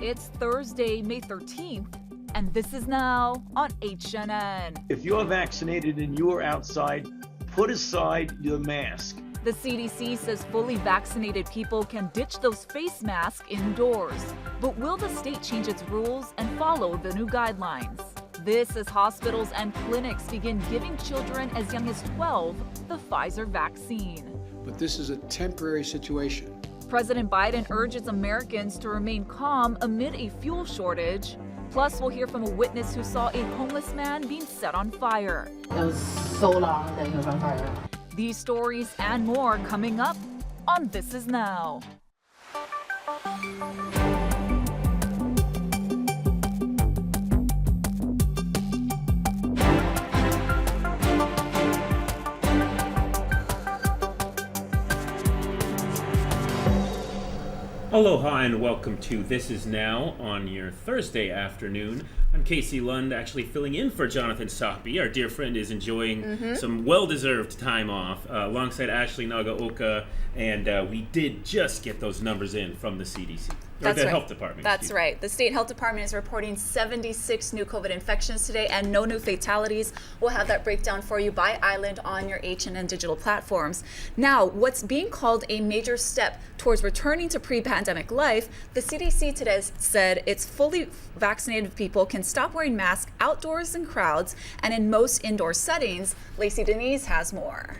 It's Thursday, May 13th, and this is now on HNN. If you're vaccinated and you're outside, put aside your mask. The CDC says fully vaccinated people can ditch those face masks indoors. But will the state change its rules and follow the new guidelines? This as hospitals and clinics begin giving children as young as 12 the Pfizer vaccine. But this is a temporary situation. President Biden urges Americans to remain calm amid a fuel shortage. Plus, we'll hear from a witness who saw a homeless man being set on fire. It was so long that he was on fire. These stories and more coming up on This Is Now. Aloha and welcome to This Is Now on your Thursday afternoon. I'm Casey Lund, actually filling in for Jonathan Soppy. Our dear friend is enjoying some well-deserved time off alongside Ashley Nagaoka, and we did just get those numbers in from the CDC. That's right. Health Department. That's right. The state health department is reporting 76 new COVID infections today and no new fatalities. We'll have that breakdown for you by island on your HNN digital platforms. Now, what's being called a major step towards returning to pre-pandemic life, the CDC today said it's fully vaccinated people can stop wearing masks outdoors in crowds and in most indoor settings. Lacey Denise has more.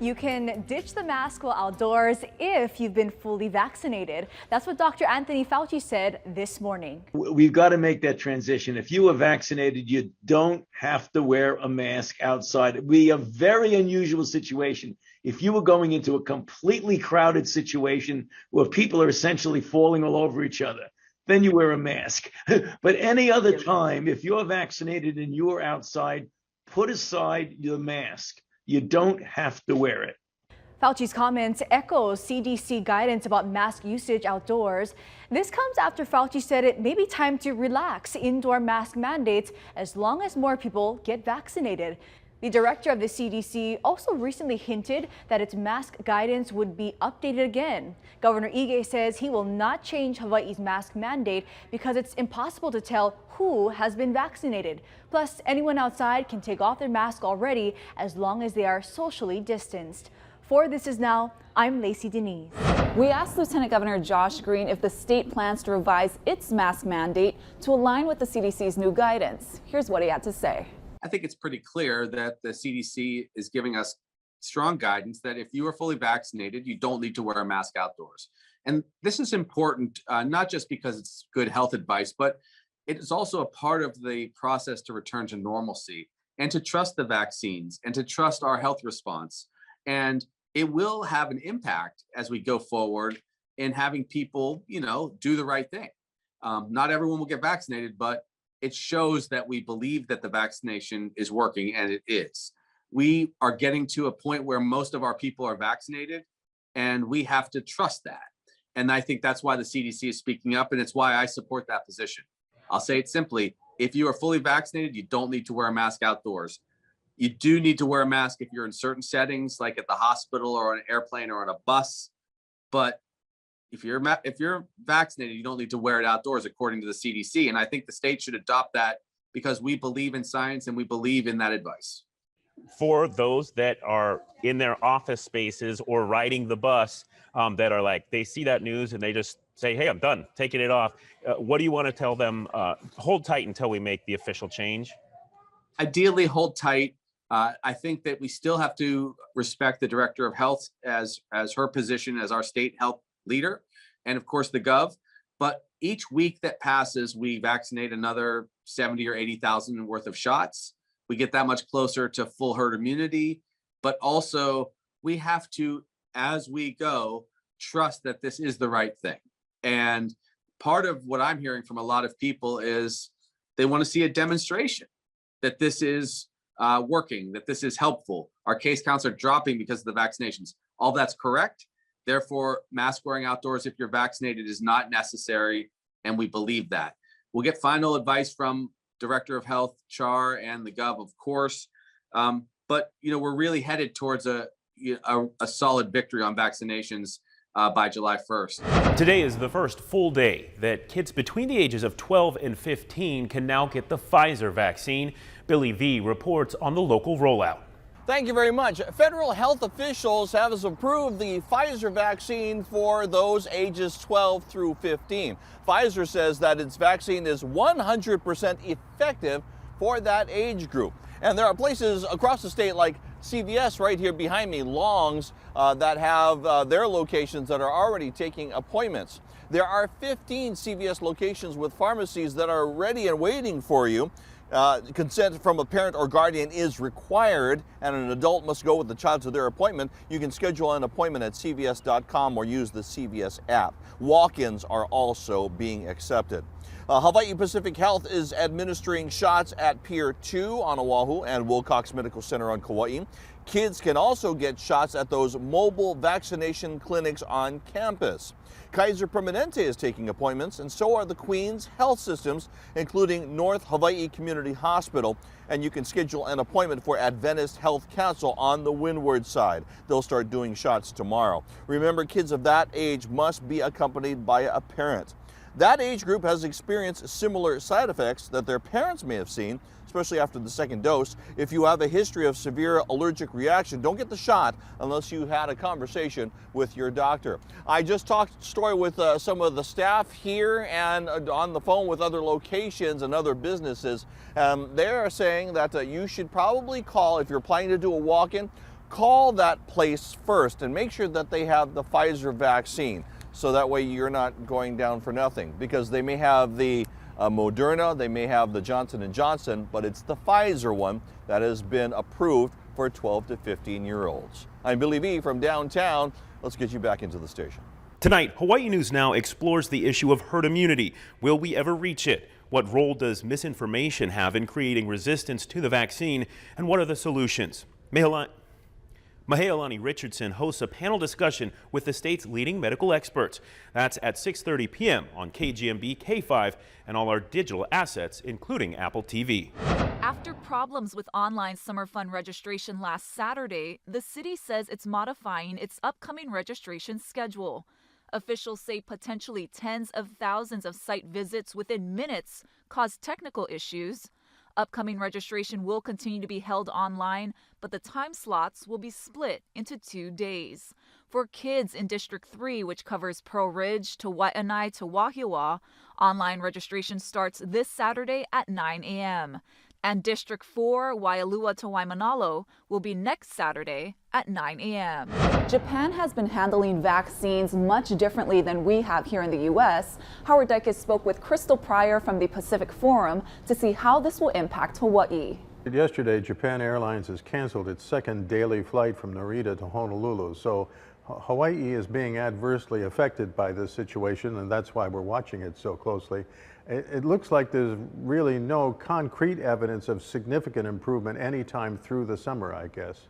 You can ditch the mask while outdoors if you've been fully vaccinated. That's what Dr. Anthony Fauci said this morning. We've got to make that transition. If you are vaccinated, you don't have to wear a mask outside. It would be a very unusual situation if you were going into a completely crowded situation where people are essentially falling all over each other. Then you wear a mask. But any other time, if you're vaccinated and you're outside, put aside your mask. You don't have to wear it. Fauci's comments echo CDC guidance about mask usage outdoors. This comes after Fauci said it may be time to relax indoor mask mandates as long as more people get vaccinated. The director of the CDC also recently hinted that its mask guidance would be updated again. Governor Ige says he will not change Hawaii's mask mandate because it's impossible to tell who has been vaccinated. Plus, anyone outside can take off their mask already as long as they are socially distanced. For This Is Now, I'm Lacey Denise. We asked Lieutenant Governor Josh Green if the state plans to revise its mask mandate to align with the CDC's new guidance. Here's what he had to say. I think it's pretty clear that the CDC is giving us strong guidance that if you are fully vaccinated, you don't need to wear a mask outdoors. And this is important, not just because it's good health advice, but it is also a part of the process to return to normalcy and to trust the vaccines and to trust our health response. And it will have an impact as we go forward in having people, do the right thing. Not everyone will get vaccinated, but it shows that we believe that the vaccination is working, and it is. We are getting to a point where most of our people are vaccinated, and we have to trust that. And I think that's why the CDC is speaking up, and it's why I support that position. I'll say it simply. If you are fully vaccinated, you don't need to wear a mask outdoors. You do need to wear a mask if you're in certain settings, like at the hospital or on an airplane or on a bus. But if you're vaccinated, you don't need to wear it outdoors, according to the CDC. And I think the state should adopt that because we believe in science and we believe in that advice. For those that are in their office spaces or riding the bus, that are like, they see that news and they just say, hey, I'm done, taking it off. What do you want to tell them? Hold tight until we make the official change. Ideally, hold tight. I think that we still have to respect the director of health as her position as our state health leader, and of course the gov. But each week that passes, we vaccinate another 70 or 80,000 worth of shots. We get that much closer to full herd immunity. But also we have to, as we go, trust that this is the right thing. And part of what I'm hearing from a lot of people is they want to see a demonstration that this is working, that this is helpful. Our case counts are dropping because of the vaccinations. All that's correct. Therefore, mask wearing outdoors if you're vaccinated is not necessary, and we believe that. We'll get final advice from Director of Health Char and the Gov, of course. But we're really headed towards a a solid victory on vaccinations by July 1st. Today is the first full day that kids between the ages of 12 and 15 can now get the Pfizer vaccine. Billy V reports on the local rollout. Thank you very much. Federal health officials have approved the Pfizer vaccine for those ages 12 through 15. Pfizer says that its vaccine is 100% effective for that age group. And there are places across the state like CVS right here behind me, Long's, that have their locations that are already taking appointments. There are 15 CVS locations with pharmacies that are ready and waiting for you. Consent from a parent or guardian is required, and an adult must go with the child to their appointment. You can schedule an appointment at cvs.com or use the CVS app. Walk-ins are also being accepted. Hawaii Pacific Health is administering shots at Pier 2 on Oahu and Wilcox Medical Center on Kauai. Kids can also get shots at those mobile vaccination clinics on campus. Kaiser Permanente is taking appointments, and so are the Queens Health Systems, including North Hawaii Community Hospital. And you can schedule an appointment for Adventist Health Council on the Windward side. They'll start doing shots tomorrow. Remember, kids of that age must be accompanied by a parent. That age group has experienced similar side effects that their parents may have seen, especially after the second dose. If you have a history of severe allergic reaction, don't get the shot unless you had a conversation with your doctor. I just talked story with some of the staff here and on the phone with other locations and other businesses. They are saying that you should probably call, if you're planning to do a walk-in, call that place first and make sure that they have the Pfizer vaccine. So that way you're not going down for nothing, because they may have the Moderna, they may have the Johnson & Johnson, but it's the Pfizer one that has been approved for 12 to 15-year-olds. I'm Billy V from downtown. Let's get you back into the station. Tonight, Hawaii News Now explores the issue of herd immunity. Will we ever reach it? What role does misinformation have in creating resistance to the vaccine? And what are the solutions? Mahealani Richardson hosts a panel discussion with the state's leading medical experts. That's at 6:30 p.m. on KGMB, K5, and all our digital assets, including Apple TV. After problems with online summer fun registration last Saturday, the city says it's modifying its upcoming registration schedule. Officials say potentially tens of thousands of site visits within minutes caused technical issues. Upcoming registration will continue to be held online, but the time slots will be split into 2 days. For kids in District 3, which covers Pearl Ridge to Waianae to Wahiawa, online registration starts this Saturday at 9 a.m. And District 4, Waialua to Waimanalo, will be next Saturday at 9 a.m. Japan has been handling vaccines much differently than we have here in the U.S. Howard Dykes spoke with Crystal Pryor from the Pacific Forum to see how this will impact Hawaii. Yesterday, Japan Airlines has canceled its second daily flight from Narita to Honolulu. So Hawaii is being adversely affected by this situation, and that's why we're watching it so closely. It looks like there's really no concrete evidence of significant improvement anytime through the summer, I guess.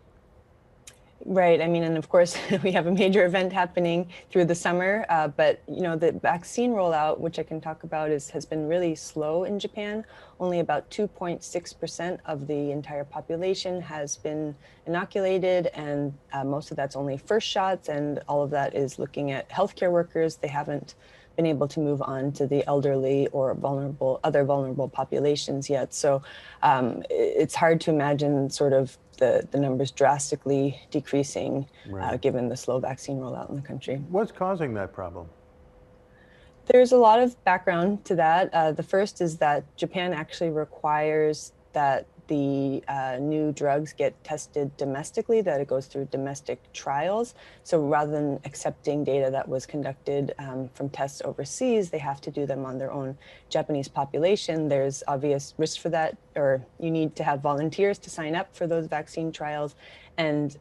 Right. I mean, and of course, we have a major event happening through the summer, but, you know, the vaccine rollout, which I can talk about, has been really slow in Japan. Only about 2.6% of the entire population has been inoculated, and most of that's only first shots, and all of that is looking at healthcare workers. They haven't been able to move on to the elderly or other vulnerable populations yet. So it's hard to imagine sort of the numbers drastically decreasing, right, given the slow vaccine rollout in the country. What's causing that problem? There's a lot of background to that. The first is that Japan actually requires that the new drugs get tested domestically, that it goes through domestic trials. So rather than accepting data that was conducted from tests overseas, they have to do them on their own Japanese population. There's obvious risk for that, or you need to have volunteers to sign up for those vaccine trials. And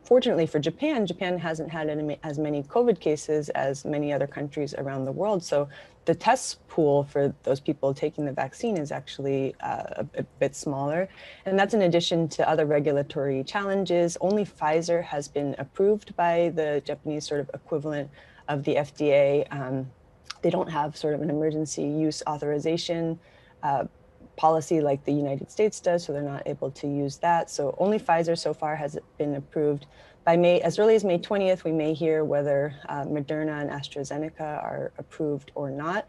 fortunately for Japan, Japan hasn't had as many COVID cases as many other countries around the world. So the test pool for those people taking the vaccine is actually a bit smaller. And that's in addition to other regulatory challenges. Only Pfizer has been approved by the Japanese sort of equivalent of the FDA. They don't have sort of an emergency use authorization policy like the United States does, so they're not able to use that. So only Pfizer so far has been approved. By May, as early as May 20th, we may hear whether Moderna and AstraZeneca are approved or not.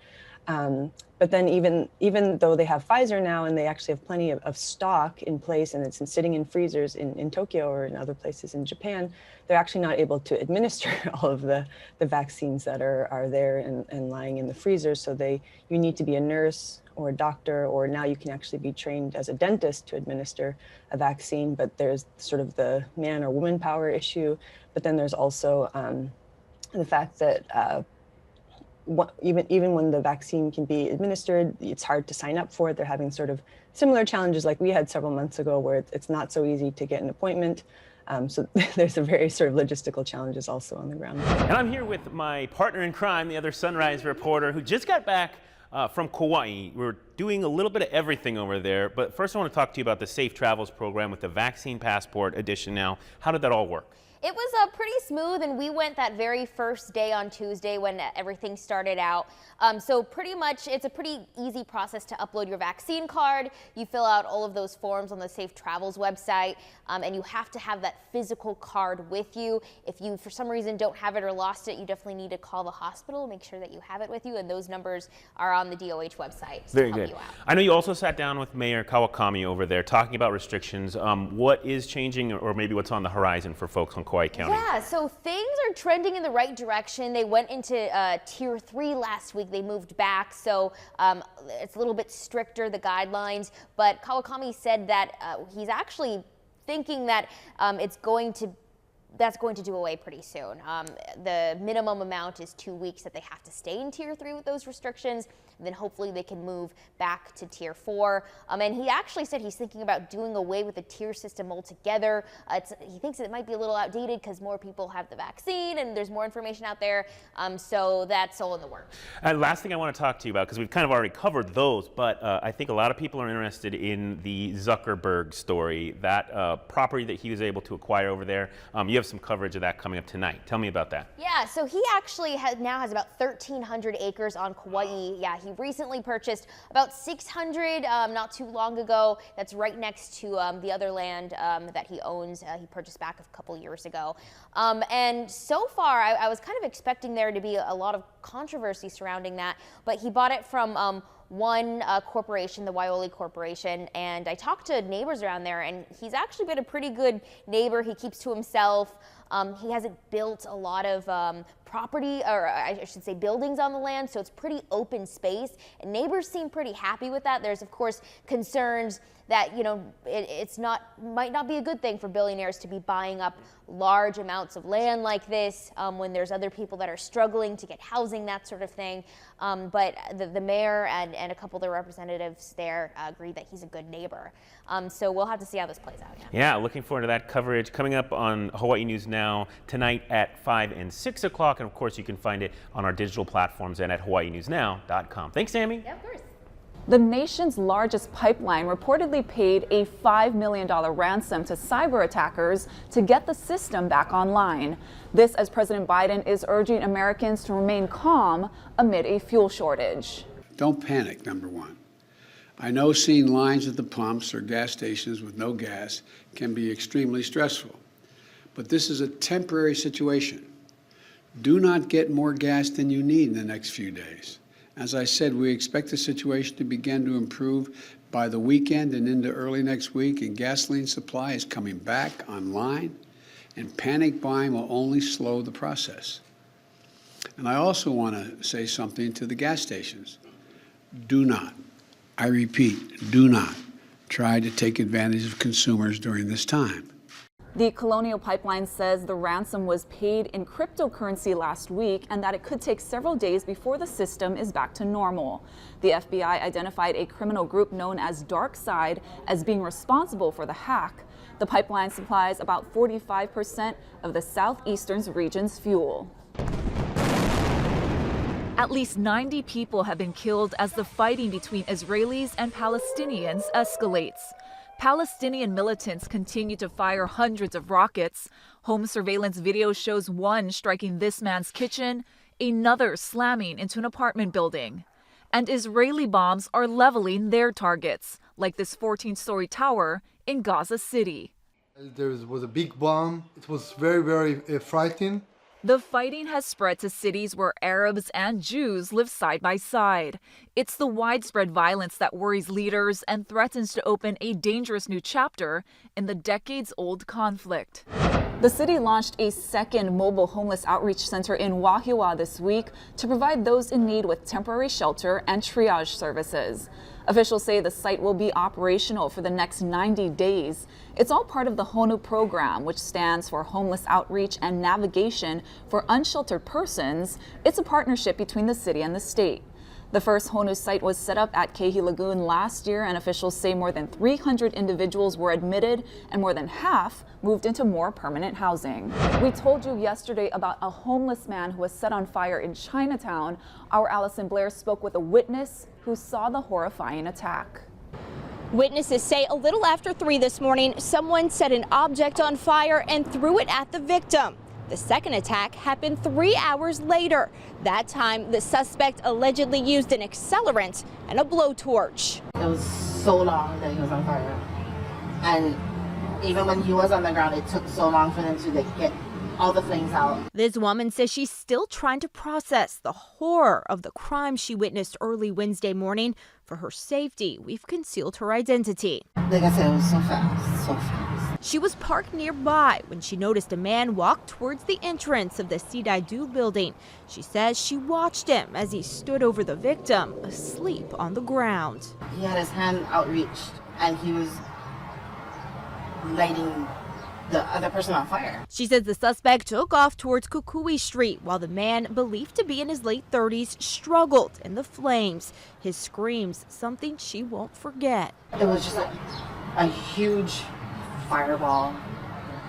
But then even though they have Pfizer now and they actually have plenty of stock in place and it's sitting in freezers in Tokyo or in other places in Japan, they're actually not able to administer all of the vaccines that are there and lying in the freezers. So you need to be a nurse or a doctor, or now you can actually be trained as a dentist to administer a vaccine. But there's sort of the man or woman power issue. But then there's also the fact that even when the vaccine can be administered, it's hard to sign up for it. They're having sort of similar challenges like we had several months ago, where it's not so easy to get an appointment. So there's a very sort of logistical challenges also on the ground. And I'm here with my partner in crime, the other Sunrise reporter, who just got back from Kauai. We're doing a little bit of everything over there. But first, I want to talk to you about the Safe Travels program with the Vaccine Passport edition now. How did that all work? It was pretty smooth, and we went that very first day on Tuesday when everything started out. So pretty much it's a pretty easy process to upload your vaccine card. You fill out all of those forms on the Safe Travels website, and you have to have that physical card with you. If you, for some reason, don't have it or lost it, you definitely need to call the hospital, make sure that you have it with you, and those numbers are on the DOH website. Very good. I know you also sat down with Mayor Kawakami over there talking about restrictions. What is changing, or maybe what's on the horizon for folks on Kauai County? Yeah, so things are trending in the right direction. They went into Tier 3 last week. They moved back, so it's a little bit stricter, the guidelines. But Kawakami said that he's actually thinking that that's going to do away pretty soon. The minimum amount is 2 weeks that they have to stay in Tier 3 with those restrictions. And then hopefully they can move back to Tier 4. And he actually said he's thinking about doing away with the tier system altogether. He thinks it might be a little outdated because more people have the vaccine and there's more information out there. So that's all in the works. Last thing I want to talk to you about, because we've kind of already covered those, but I think a lot of people are interested in the Zuckerberg story, that property that he was able to acquire over there. You have some coverage of that coming up tonight. Tell me about that. Yeah, so he actually now has about 1,300 acres on Kauai. Yeah, he recently purchased about 600 not too long ago. That's right next to the other land that he owns. He purchased back a couple years ago. And so far, I was kind of expecting there to be a lot of controversy surrounding that, but he bought it from one corporation, the Waioli Corporation, and I talked to neighbors around there, and he's actually been a pretty good neighbor. He keeps to himself. He hasn't built a lot of property, or I should say buildings on the land, so it's pretty open space, and neighbors seem pretty happy with that. There's, of course, concerns that, you know, might not be a good thing for billionaires to be buying up large amounts of land like this when there's other people that are struggling to get housing, that sort of thing. But the mayor and a couple of the representatives there agree that he's a good neighbor. So we'll have to see how this plays out. Yeah, looking forward to that coverage coming up on Hawaii News Now tonight at 5 and 6 o'clock. And of course, you can find it on our digital platforms and at hawaiinewsnow.com. Thanks, Sammy. Yeah, of course. The nation's largest pipeline reportedly paid a $5 million ransom to cyber attackers to get the system back online. This as President Biden is urging Americans to remain calm amid a fuel shortage. Don't panic, number one. I know seeing lines at the pumps or gas stations with no gas can be extremely stressful, but this is a temporary situation. Do not get more gas than you need in the next few days. As I said, we expect the situation to begin to improve by the weekend and into early next week, and gasoline supply is coming back online, and panic buying will only slow the process. And I also want to say something to the gas stations. Do not, I repeat, do not try to take advantage of consumers during this time. The Colonial Pipeline says the ransom was paid in cryptocurrency last week and that it could take several days before the system is back to normal. The FBI identified a criminal group known as Dark Side as being responsible for the hack. The pipeline supplies about 45% of the southeastern region's fuel. At least 90 people have been killed as the fighting between Israelis and Palestinians escalates. Palestinian militants continue to fire hundreds of rockets. Home surveillance video shows one striking this man's kitchen, another slamming into an apartment building. And Israeli bombs are leveling their targets, like this 14-story tower in Gaza City. There was a big bomb. It was very, very frightening. The fighting has spread to cities where Arabs and Jews live side by side. It's the widespread violence that worries leaders and threatens to open a dangerous new chapter in the decades-old conflict. The city launched a second mobile homeless outreach center in Wahiawa this week to provide those in need with temporary shelter and triage services. Officials say the site will be operational for the next 90 days. It's all part of the HONU program, which stands for Homeless Outreach and Navigation for Unsheltered Persons. It's a partnership between the city and the state. The first HONU site was set up at Kehi Lagoon last year, and officials say more than 300 individuals were admitted and more than half moved into more permanent housing. We told you yesterday about a homeless man who was set on fire in Chinatown. Our Allison Blair spoke with a witness who saw the horrifying attack. Witnesses say a little after 3 this morning, someone set an object on fire and threw it at the victim. The second attack happened 3 hours later. That time, the suspect allegedly used an accelerant and a blowtorch. It was so long that he was on fire. And even when he was on the ground, it took so long for them to get all the flames out. This woman says she's still trying to process the horror of the crime she witnessed early Wednesday morning. For her safety, we've concealed her identity. Like I said, it was so fast, so fast. She was parked nearby when she noticed a man walk towards the entrance of the Sidaidu building. She says she watched him as he stood over the victim, asleep on the ground. He had his hand outreached and he was lighting the other person on fire. She says the suspect took off towards Kukui Street while the man, believed to be in his late 30s, struggled in the flames. His screams, something she won't forget. It was just a huge fireball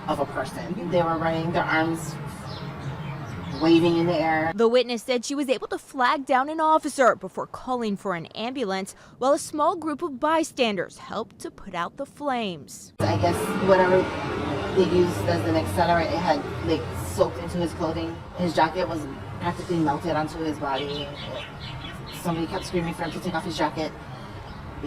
of a person. They were running their arms, waving in the air. The witness said she was able to flag down an officer before calling for an ambulance, while a small group of bystanders helped to put out the flames. I guess whatever they used as an accelerant, it had like soaked into his clothing. His jacket was practically melted onto his body. Somebody kept screaming for him to take off his jacket.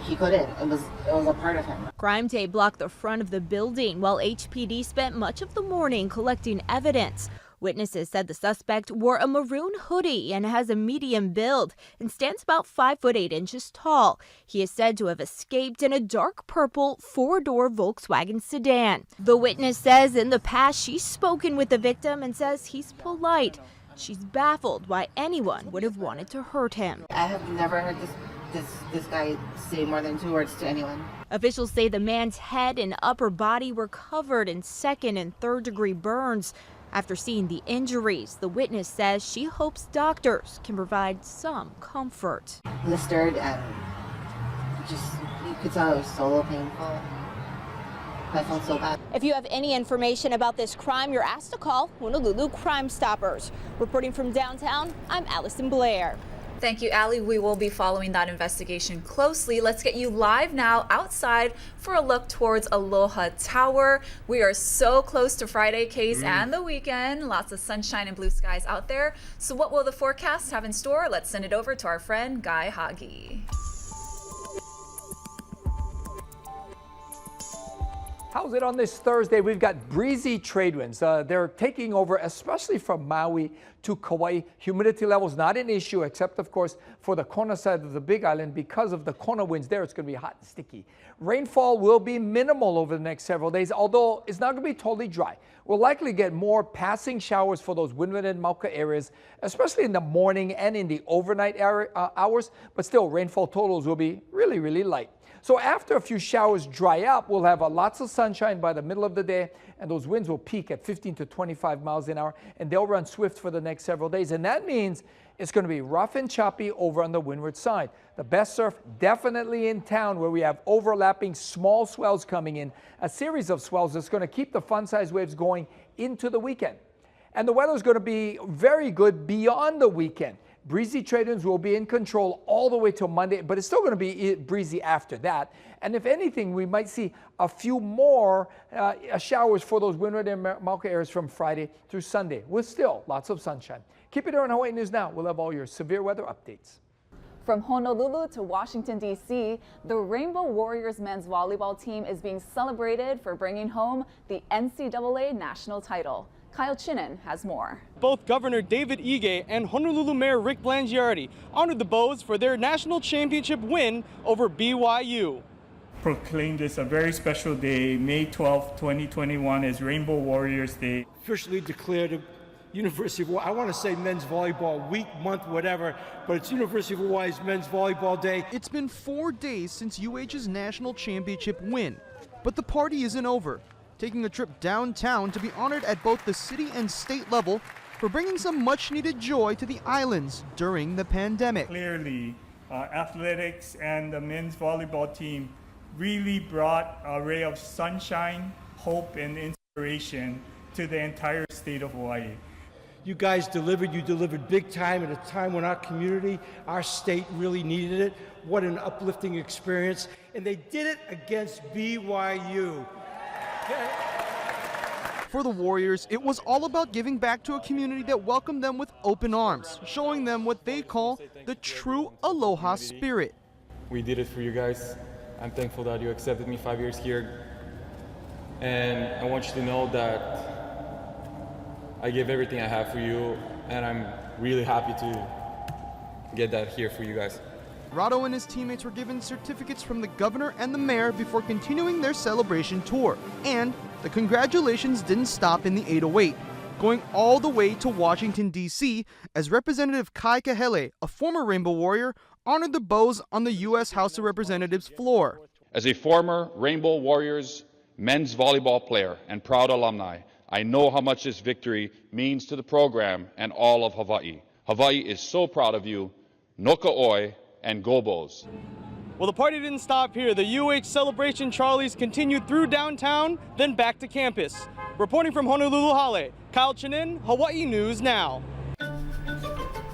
He couldn't. It was a part of him. Crime tape blocked the front of the building while HPD spent much of the morning collecting evidence. Witnesses said the suspect wore a maroon hoodie and has a medium build and stands about 5'8" tall. He is said to have escaped in a dark purple 4-door Volkswagen sedan. The witness says in the past she's spoken with the victim and says he's polite. She's baffled why anyone would have wanted to hurt him. I have never heard this guy say more than 2 words to anyone. Officials say the man's head and upper body were covered in 2nd and 3rd degree burns. After seeing the injuries, the witness says she hopes doctors can provide some comfort. Blistered and just, you could tell it was so painful. I felt so bad. If you have any information about this crime, you're asked to call Honolulu Crime Stoppers. Reporting from downtown, I'm Allison Blair. Thank you, Allie. We will be following that investigation closely. Let's get you live now outside for a look towards Aloha Tower. We are so close to Friday, Case, and the weekend. Lots of sunshine and blue skies out there. So what will the forecast have in store? Let's send it over to our friend Guy Hagi. How's it on this Thursday? We've got breezy trade winds. They're taking over, especially from Maui to Kauai. Humidity levels not an issue, except, of course, for the Kona side of the Big Island. Because of the Kona winds there, it's going to be hot and sticky. Rainfall will be minimal over the next several days, although it's not going to be totally dry. We'll likely get more passing showers for those windward and Mauka areas, especially in the morning and in the overnight hours. But still, rainfall totals will be really, really light. So after a few showers dry up, we'll have lots of sunshine by the middle of the day, and those winds will peak at 15 to 25 miles an hour, and they'll run swift for the next several days. And that means it's going to be rough and choppy over on the windward side. The best surf definitely in town, where we have overlapping small swells coming in, a series of swells that's going to keep the fun-size waves going into the weekend. And the weather is going to be very good beyond the weekend. Breezy trade winds will be in control all the way till Monday, but it's still going to be breezy after that. And if anything, we might see a few more showers for those windward and Mauka areas from Friday through Sunday, with still lots of sunshine. Keep it here on Hawaii News Now. We'll have all your severe weather updates. From Honolulu to Washington, D.C., the Rainbow Warriors men's volleyball team is being celebrated for bringing home the NCAA national title. Kyle Chinen has more. Both Governor David Ige and Honolulu Mayor Rick Blangiardi honored the Bows for their national championship win over BYU. Proclaim this a very special day, May 12, 2021, as Rainbow Warriors Day. Officially declared University of Hawaii, I want to say men's volleyball week, month, whatever, but it's University of Hawaii's men's volleyball day. It's been 4 days since UH's national championship win, but the party isn't over. Taking a trip downtown to be honored at both the city and state level for bringing some much-needed joy to the islands during the pandemic. Clearly, athletics and the men's volleyball team really brought a ray of sunshine, hope, and inspiration to the entire state of Hawaii. You guys delivered, you delivered big time at a time when our community, our state really needed it. What an uplifting experience. And they did it against BYU. For the Warriors, it was all about giving back to a community that welcomed them with open arms, showing them what they call the true aloha spirit. We did it for you guys. I'm thankful that you accepted me 5 years here. And I want you to know that I give everything I have for you, and I'm really happy to get that here for you guys. Rado and his teammates were given certificates from the governor and the mayor before continuing their celebration tour. And the congratulations didn't stop in the 808, going all the way to Washington, D.C., as Representative Kai Kahele, a former Rainbow Warrior, honored the Bows on the U.S. House of Representatives floor. As a former Rainbow Warriors men's volleyball player and proud alumni, I know how much this victory means to the program and all of Hawaii. Hawaii is so proud of you. Noka oi and go Bows. Well, the party didn't stop here. The UH Celebration Charlies continued through downtown, then back to campus. Reporting from Honolulu Hale, Kyle Chinen, Hawaii News Now.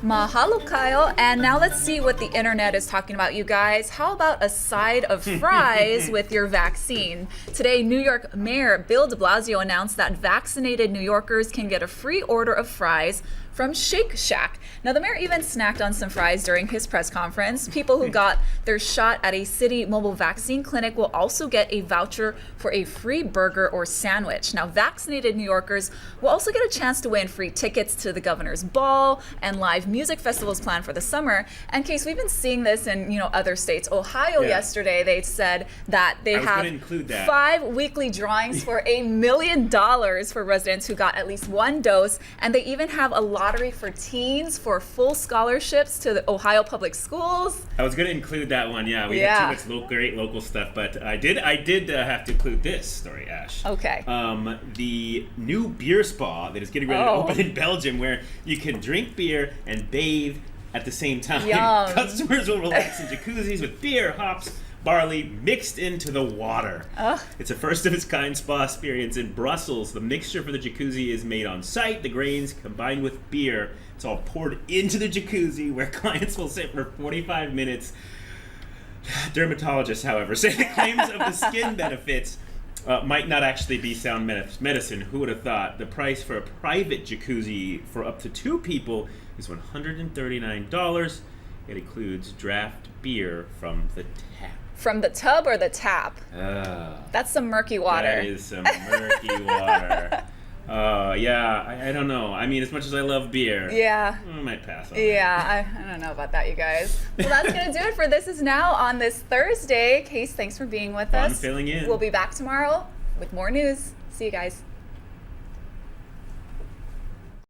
Mahalo, Kyle. And now let's see what the internet is talking about, you guys. How about a side of fries with your vaccine? Today, New York Mayor Bill de Blasio announced that vaccinated New Yorkers can get a free order of fries from Shake Shack. Now, the mayor even snacked on some fries during his press conference. People who got their shot at a city mobile vaccine clinic will also get a voucher for a free burger or sandwich. Now, vaccinated New Yorkers will also get a chance to win free tickets to the governor's ball and live music festivals planned for the summer. And Case, we've been seeing this in other states. Ohio yesterday, they said that they have 5 weekly drawings for $1 million for residents who got at least one dose, and they even have a lottery for teens for full scholarships to the Ohio public schools. I was going to include that one. Yeah, we had too much great local stuff, but I did have to include this story, Ash. Okay. The new beer spa that is getting ready to open in Belgium, where you can drink beer and bathe at the same time. Yum. Customers will relax in jacuzzis with beer, hops, barley mixed into the water. It's a first of its kind spa experience in Brussels. The mixture for the jacuzzi is made on site. The grains combined with beer. It's all poured into the jacuzzi where clients will sit for 45 minutes. Dermatologists, however, say the claims of the skin benefits might not actually be sound medicine. Who would have thought? The price for a private jacuzzi for up to 2 people is $139. It includes draft beer from the tap. From the tub or the tap? That's some murky water. That is some murky water. I don't know. I mean, as much as I love beer, I might pass on that. I don't know about that, you guys. Well, that's going to do it for This Is Now on this Thursday. Case, thanks for being with us. Fun filling in. We'll be back tomorrow with more news. See you guys.